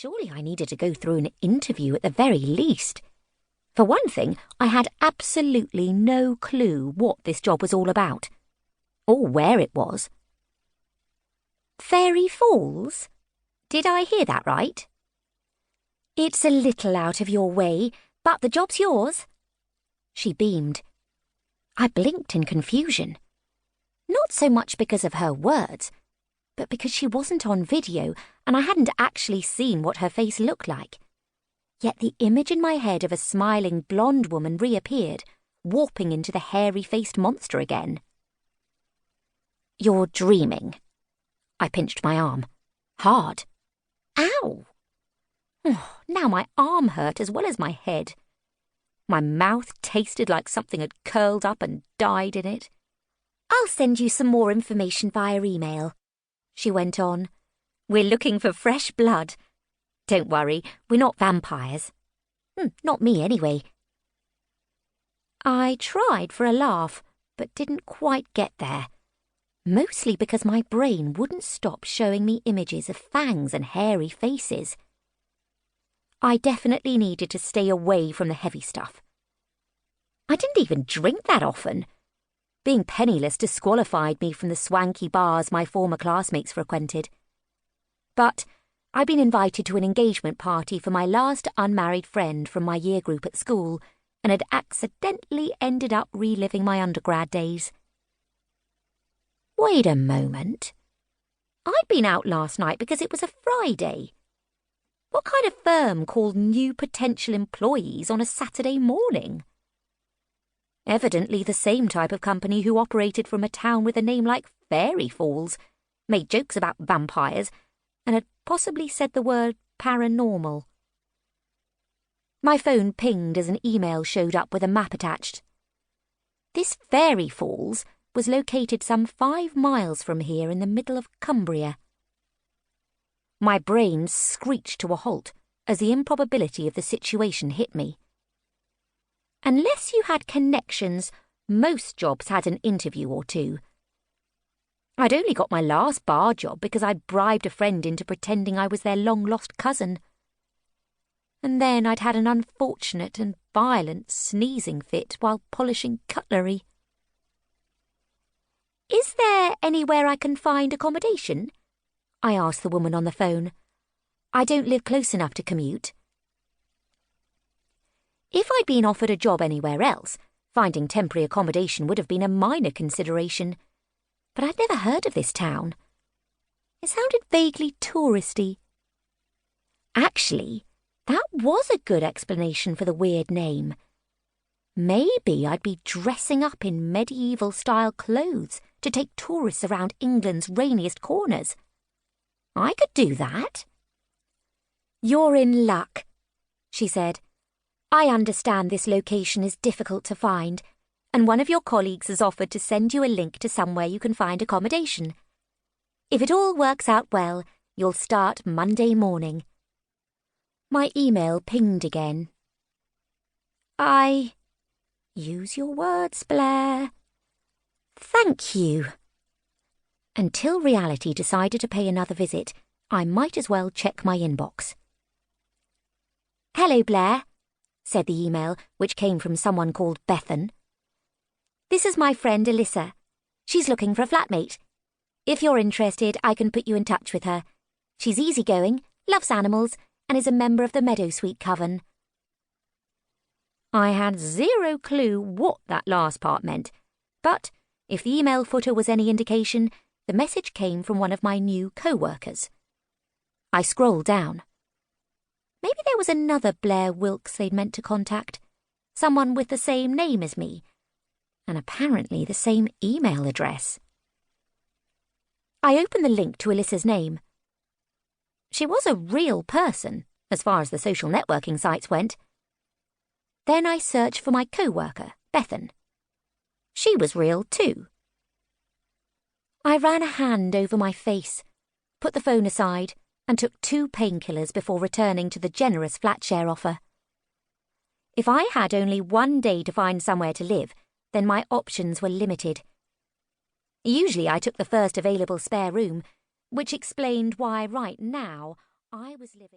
Surely I needed to go through an interview at the very least. For one thing, I had absolutely no clue what this job was all about, or where it was. Fairy Falls? Did I hear that right? It's a little out of your way, but the job's yours. She beamed. I blinked in confusion. Not so much because of her words, but because she wasn't on video and I hadn't actually seen what her face looked like. Yet the image in my head of a smiling blonde woman reappeared, warping into the hairy-faced monster again. You're dreaming. I pinched my arm. Hard. Ow! Oh, now my arm hurt as well as my head. My mouth tasted like something had curled up and died in it. I'll send you some more information via email, she went on. We're looking for fresh blood. Don't worry, we're not vampires. Not me, anyway. I tried for a laugh, but didn't quite get there. Mostly because my brain wouldn't stop showing me images of fangs and hairy faces. I definitely needed to stay away from the heavy stuff. I didn't even drink that often. Being penniless disqualified me from the swanky bars my former classmates frequented. But I'd been invited to an engagement party for my last unmarried friend from my year group at school and had accidentally ended up reliving my undergrad days. Wait a moment. I'd been out last night because it was a Friday. What kind of firm called new potential employees on a Saturday morning? Evidently the same type of company who operated from a town with a name like Fairy Falls, made jokes about vampires, and had possibly said the word paranormal. My phone pinged as an email showed up with a map attached. This Fairy Falls was located some 5 miles from here in the middle of Cumbria. My brain screeched to a halt as the improbability of the situation hit me. Unless you had connections, most jobs had an interview or two. I'd only got my last bar job because I'd bribed a friend into pretending I was their long-lost cousin. And then I'd had an unfortunate and violent sneezing fit while polishing cutlery. Is there anywhere I can find accommodation? I asked the woman on the phone. I don't live close enough to commute. If I'd been offered a job anywhere else, finding temporary accommodation would have been a minor consideration. But I'd never heard of this town. It sounded vaguely touristy. Actually, that was a good explanation for the weird name. Maybe I'd be dressing up in medieval-style clothes to take tourists around England's rainiest corners. I could do that. You're in luck, she said. I understand this location is difficult to find, and one of your colleagues has offered to send you a link to somewhere you can find accommodation. If it all works out well, you'll start Monday morning. My email pinged again. Use your words, Blair. Thank you. Until reality decided to pay another visit, I might as well check my inbox. Hello, Blair, said the email, which came from someone called Bethan. This is my friend Alyssa. She's looking for a flatmate. If you're interested, I can put you in touch with her. She's easygoing, loves animals, and is a member of the Meadowsweet Coven. I had zero clue what that last part meant, but if the email footer was any indication, the message came from one of my new co-workers. I scrolled down. Maybe there was another Blair Wilkes they'd meant to contact, someone with the same name as me, and apparently the same email address. I opened the link to Alyssa's name. She was a real person, as far as the social networking sites went. Then I searched for my co-worker, Bethan. She was real too. I ran a hand over my face, put the phone aside, and took 2 painkillers before returning to the generous flat share offer. If I had only 1 day to find somewhere to live, then my options were limited. Usually I took the first available spare room, which explained why right now I was living...